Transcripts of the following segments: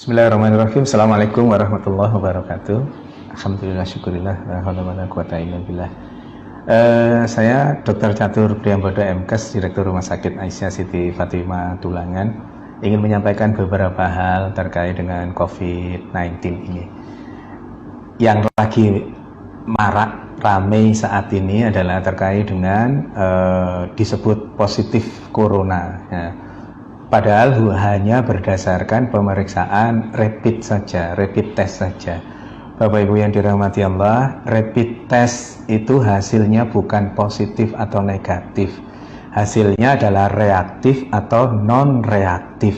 Bismillahirrahmanirrahim. Assalamualaikum warahmatullahi wabarakatuh. Alhamdulillah, syukurillah, la haula wala quwata illa billah. Saya Dr. Catur Priyambodo MKes, Direktur Rumah Sakit Aisyah Siti Fatimah Tulangan, ingin menyampaikan beberapa hal terkait dengan COVID-19 ini. Yang lagi marak ramai saat ini adalah terkait dengan disebut positif corona. Ya. Padahal hanya berdasarkan pemeriksaan rapid saja, rapid test saja. Bapak Ibu yang dirahmati Allah, rapid test itu hasilnya bukan positif atau negatif. Hasilnya adalah reaktif atau non-reaktif.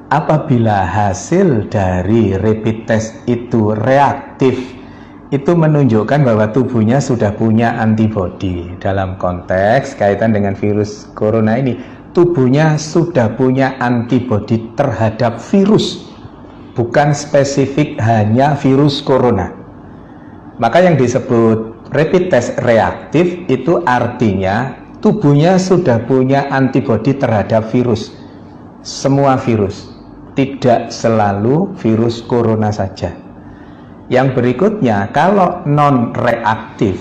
Apabila hasil dari rapid test itu reaktif, itu menunjukkan bahwa tubuhnya sudah punya antibodi. Dalam konteks kaitan dengan virus corona ini, tubuhnya sudah punya antibodi terhadap virus, bukan spesifik hanya virus corona. Maka yang disebut rapid test reaktif itu artinya tubuhnya sudah punya antibodi terhadap virus, semua virus, tidak selalu virus corona saja. Yang berikutnya, kalau non reaktif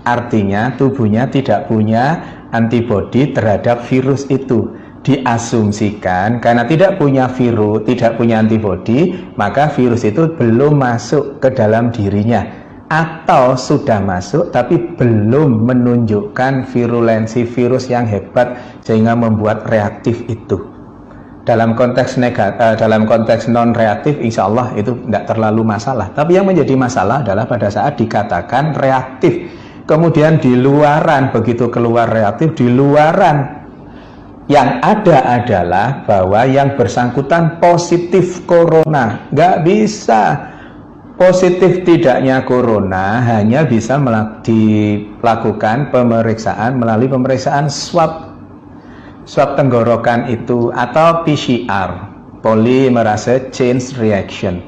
artinya tubuhnya tidak punya antibodi terhadap virus itu. Diasumsikan karena tidak punya virus, tidak punya antibodi, maka virus itu belum masuk ke dalam dirinya, atau sudah masuk tapi belum menunjukkan virulensi virus yang hebat sehingga membuat reaktif itu. Dalam konteks dalam konteks non reaktif, insya Allah itu tidak terlalu masalah. Tapi yang menjadi masalah adalah pada saat dikatakan reaktif, kemudian di luaran, begitu keluar reaktif, di luaran yang ada adalah bahwa yang bersangkutan positif corona. Nggak bisa. Positif tidaknya corona hanya bisa dilakukan pemeriksaan melalui pemeriksaan swab tenggorokan itu, atau PCR, polymerase chain reaction.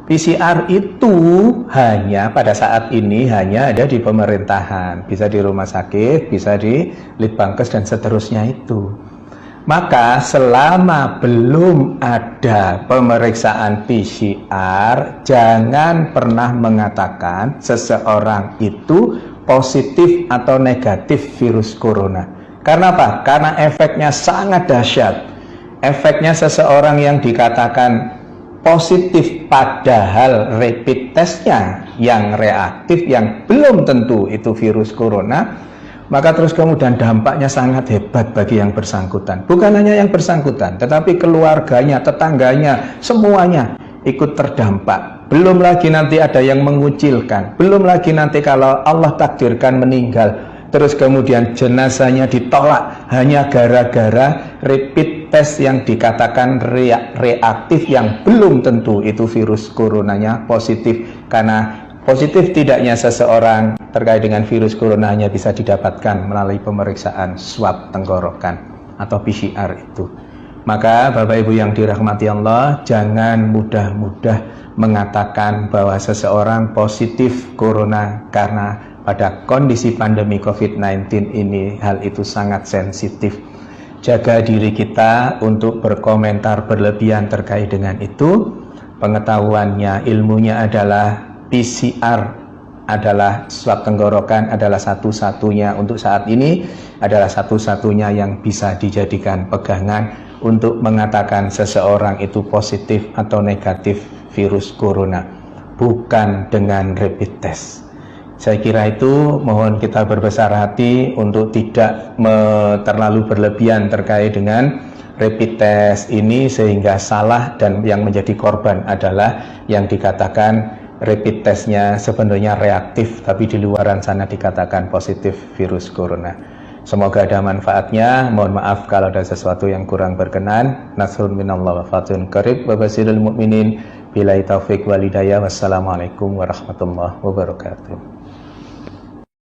PCR itu hanya pada saat ini hanya ada di pemerintahan, bisa di rumah sakit, bisa di Litbangkes dan seterusnya itu. Maka selama belum ada pemeriksaan PCR, jangan pernah mengatakan seseorang itu positif atau negatif virus corona. Karena apa? Karena efeknya sangat dahsyat. Efeknya seseorang yang dikatakan positif padahal rapid testnya yang reaktif, yang belum tentu itu virus corona, maka terus kemudian dampaknya sangat hebat bagi yang bersangkutan. Bukan hanya yang bersangkutan, tetapi keluarganya, tetangganya, semuanya ikut terdampak. Belum lagi nanti ada yang mengucilkan, belum lagi nanti kalau Allah takdirkan meninggal, terus kemudian jenazahnya ditolak hanya gara-gara rapid test yang dikatakan reaktif, yang belum tentu itu virus coronanya positif. Karena positif tidaknya seseorang terkait dengan virus corona hanya bisa didapatkan melalui pemeriksaan swab tenggorokan atau PCR itu. Maka Bapak Ibu yang dirahmati Allah, jangan mudah-mudah mengatakan bahwa seseorang positif corona, karena pada kondisi pandemi COVID-19 ini hal itu sangat sensitif. Jaga diri kita untuk berkomentar berlebihan terkait dengan itu. Pengetahuannya, ilmunya adalah PCR adalah swab tenggorokan, adalah satu-satunya untuk saat ini, adalah satu-satunya yang bisa dijadikan pegangan untuk mengatakan seseorang itu positif atau negatif virus corona, bukan dengan rapid test. Saya kira itu, mohon kita berbesar hati untuk tidak terlalu berlebihan terkait dengan rapid test ini sehingga salah, dan yang menjadi korban adalah yang dikatakan rapid testnya sebenarnya reaktif tapi di luaran sana dikatakan positif virus corona. Semoga ada manfaatnya. Mohon maaf kalau ada sesuatu yang kurang berkenan. Nasrun minallah wa fatun qarib wa basirul mu'minin. Billahi taufiq wal hidayah. Wassalamualaikum warahmatullahi wabarakatuh.